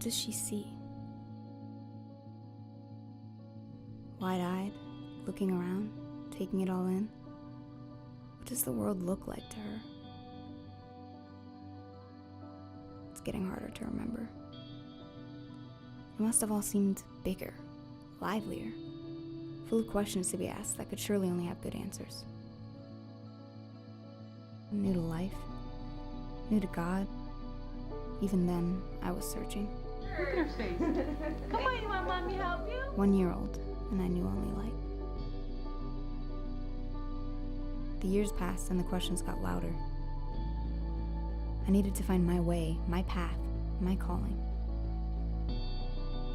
does she see? Wide-eyed, looking around, taking it all in. What does the world look like to her? It's getting harder to remember. It must have all seemed bigger, livelier, full of questions to be asked that could surely only have good answers. New to life, new to God. Even then, I was searching. Look at her face. Come on, you want mommy to help you? 1 year old, and I knew only light. The years passed and the questions got louder. I needed to find my way, my path, my calling.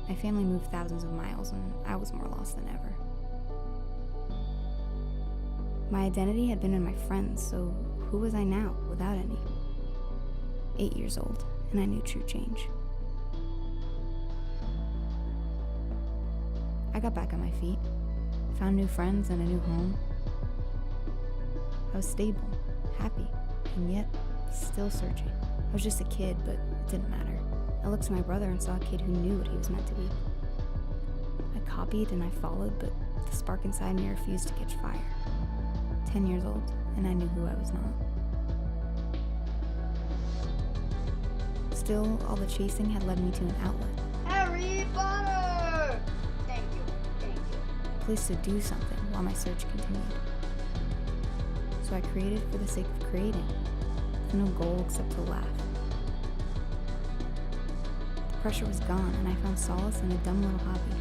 My family moved thousands of miles, and I was more lost than ever. My identity had been in my friends, so who was I now without any? 8 years old, and I knew true change. I got back on my feet, found new friends and a new home. I was stable, happy, and yet still searching. I was just a kid, but it didn't matter. I looked to my brother and saw a kid who knew what he was meant to be. I copied and I followed, but the spark inside me refused to catch fire. 10 years old, and I knew who I was not. Still, all the chasing had led me to an outlet. Harry Potter! Thank you. A place to do something while my search continued. So I created for the sake of creating, with no goal except to laugh. The pressure was gone, and I found solace in a dumb little hobby.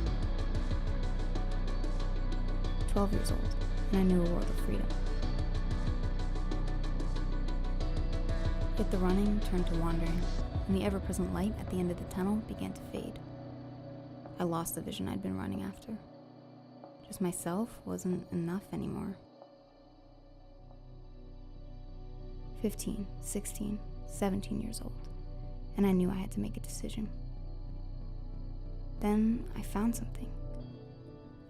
12 years old, and I knew a world of freedom. Yet the running turned to wandering, and the ever-present light at the end of the tunnel began to fade. I lost the vision I'd been running after. Just myself wasn't enough anymore. 15, 16, 17 years old, and I knew I had to make a decision. Then I found something.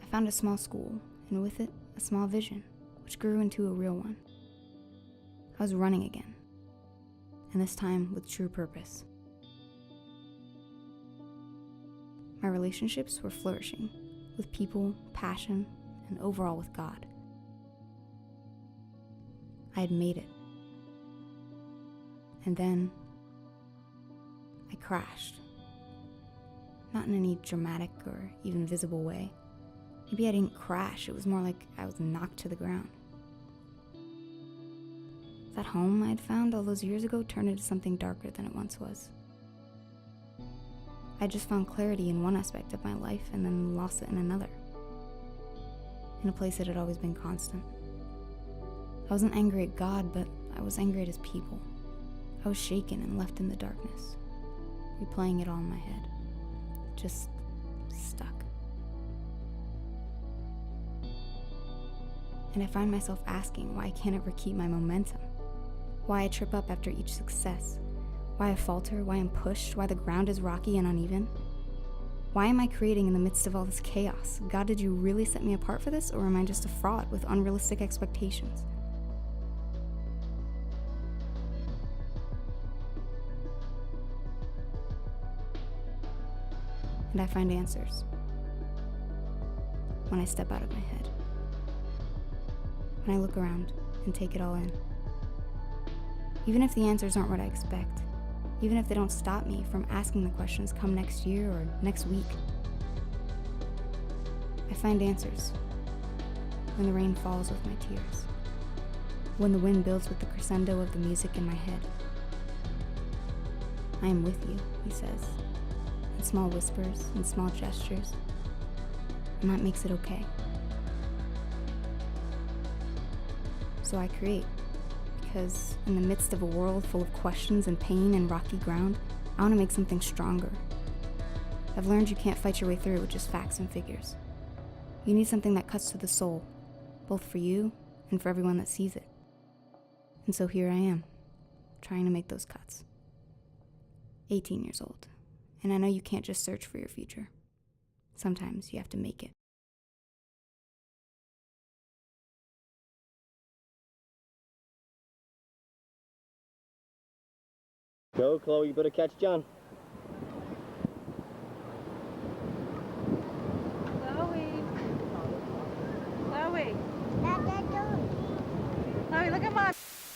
I found a small school, and with it, a small vision, which grew into a real one. I was running again, and this time with true purpose. My relationships were flourishing, with people, passion, and overall with God. I had made it. And then I crashed. Not in any dramatic or even visible way. Maybe I didn't crash, it was more like I was knocked to the ground. That home I had found all those years ago turned into something darker than it once was. I just found clarity in one aspect of my life and then lost it in another. In a place that had always been constant. I wasn't angry at God, but I was angry at his people. I was shaken and left in the darkness, replaying it all in my head. Just stuck. And I find myself asking why I can't ever keep my momentum. Why I trip up after each success. Why I falter, why I'm pushed, why the ground is rocky and uneven. Why am I creating in the midst of all this chaos? God, did you really set me apart for this, or am I just a fraud with unrealistic expectations? And I find answers when I step out of my head. When I look around and take it all in. Even if the answers aren't what I expect. Even if they don't stop me from asking the questions come next year or next week. I find answers when the rain falls with my tears. When the wind builds with the crescendo of the music in my head. I am with you, he says, in small whispers and small gestures, and that makes it okay. So I create. Because in the midst of a world full of questions and pain and rocky ground, I want to make something stronger. I've learned you can't fight your way through with just facts and figures. You need something that cuts to the soul, both for you and for everyone that sees it. And so here I am, trying to make those cuts. 18 years old, and I know you can't just search for your future. Sometimes you have to make it. Go, Chloe, you better catch John. on.